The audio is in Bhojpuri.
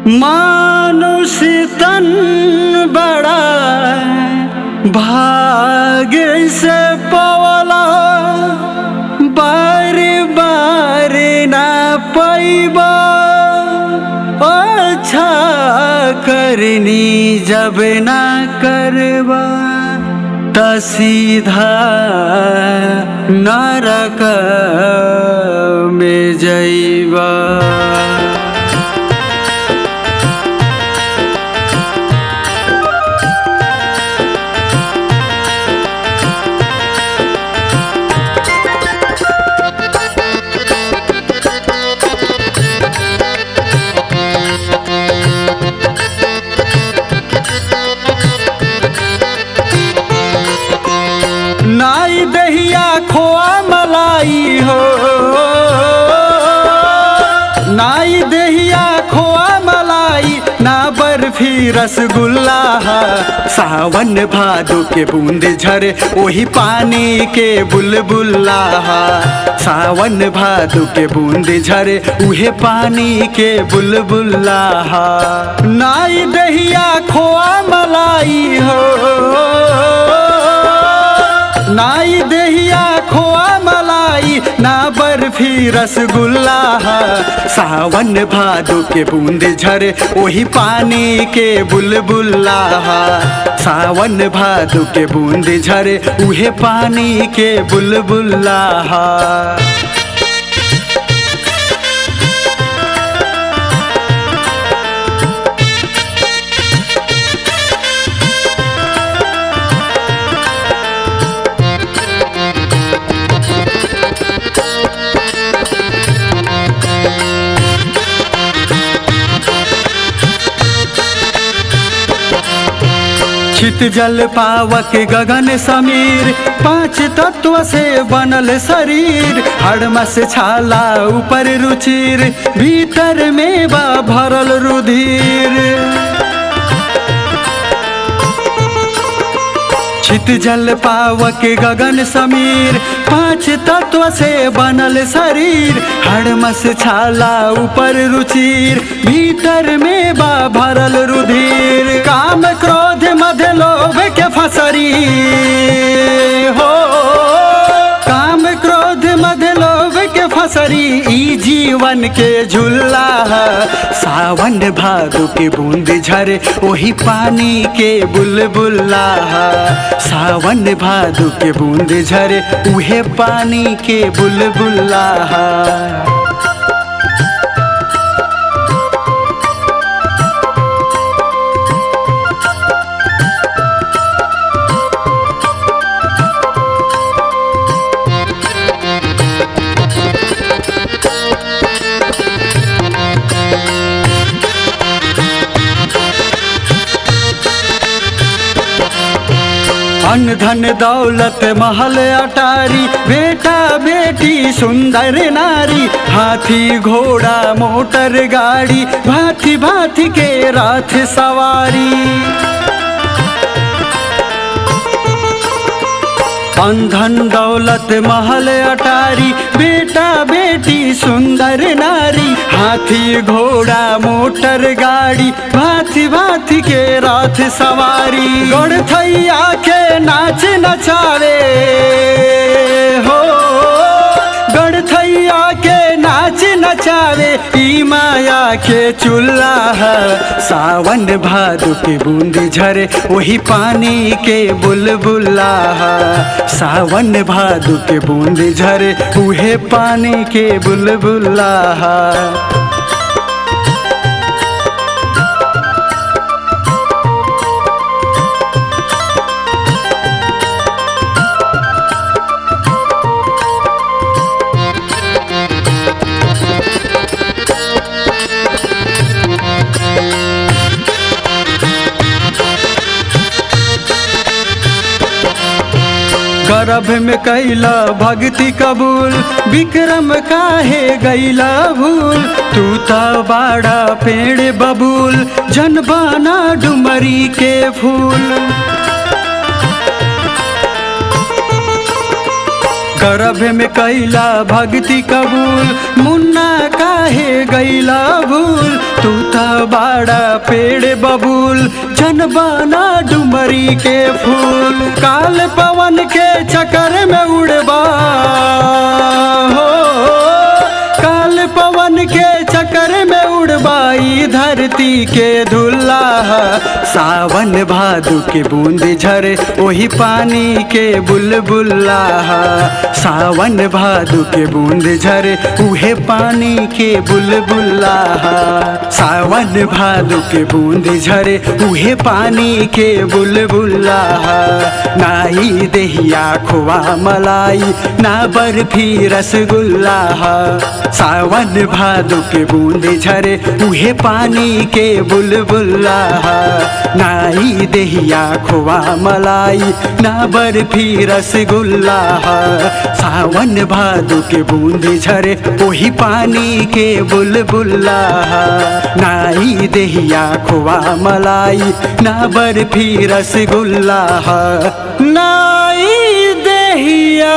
मानुष तन बड़ा भाग्य से पवला, बार बार ना पैबा। अच्छा करनी जब ना करबा त सीधा नरक में जइबा। नाई दहिया खोआ मलाई हो, नाई दहिया खोआ मलाई, ना बर्फी रसगुल्ला। सावन भादो के बूंद झरे वही पानी के बुलबुल्ला। सावन भादो के बूंद झरे उहे पानी के बुलबुल्ला। नाई दहिया खोआ मलाई हो, नाई दहिया खोआ मलाई, ना बर्फी रसगुल्ला। सावन भादो के बूंद झरे वही पानी के बुलबुल्ला। सावन भादो के बूंद झरे उहे पानी के बुलबुल्ला। चित जल पावक गगन समीर, पांच तत्व से बनल शरीर। हड़मस छाला ऊपर रुचिर, भीतर में बा भरल रुधिर। चित जल पावक गगन समीर, पांच तत्व से बनल शरीर। हड़मस छाला ऊपर रुचिर, भीतर में बा भरल रुधिर। काम क्रोध मध लोभ के फसरी हो, काम क्रोध मध लोभ के फसरी, ई जीवन के झूला। सावन भादो के बूंद झरे वही पानी के बुलबुल्ला। सावन भादो के बूंद झरे उहे पानी के बुलबुल्ला। अन्न धन दौलत महल अटारी, बेटा बेटी सुंदर नारी। हाथी घोड़ा मोटर गाड़ी, भांति भांति के रथ सवारी। धन दौलत महल अटारी, बेटा बेटी सुंदर नारी। हाथी घोड़ा मोटर गाड़ी, भांति भांति के रथ सवारी। गौड़थैया के नाच नचावे हो, गौड़थैया के नाच नचावे, ई माया के चूल्हा। सावन भादो के बूंद झरे वही पानी के बुलबुल्ला। सावन भादो के बूंद झरे उहे पानी के बुलबुल्ला। गर्भ में कैला भक्ति कबूल, विक्रम काहे गैला भूल। तू ता बाड़ा पेड़ बबूल, जनबाना डुमरी के फूल। करभ में कैला भक्ति कबूल, मुन्ना काहे गैला भूल। तू त बाड़ा पेड़ बबूल, जनबाना डुमरी के फूल। काल पवन के चक्कर में उड़बा हो, काल पवन के चक्कर में उड़बाई धरती के धुल्ला। सावन भादु के बूंद झरे वही पानी के बुलबुल्ला। सावन भादु के बूंद झरे उहे पानी के बुलबुल्ला। सावन भादु के बूंद झरे उहे पानी के बुलबुल्ला। नाई देहिया खोआ मलाई, ना बर्फी रसगुल्ला। सावन भादु के बूंद झरे उहे पानी के बुलबुल्ला। नाई देहिया खोआ मलाई, ना बर्फी रसगुल्ला। सावन भादु के बूंद झरे वही पानी के बुलबुल्ला। नाई देहिया खोआ मलाई, ना बर्फी रसगुल्ला। नाई देहिया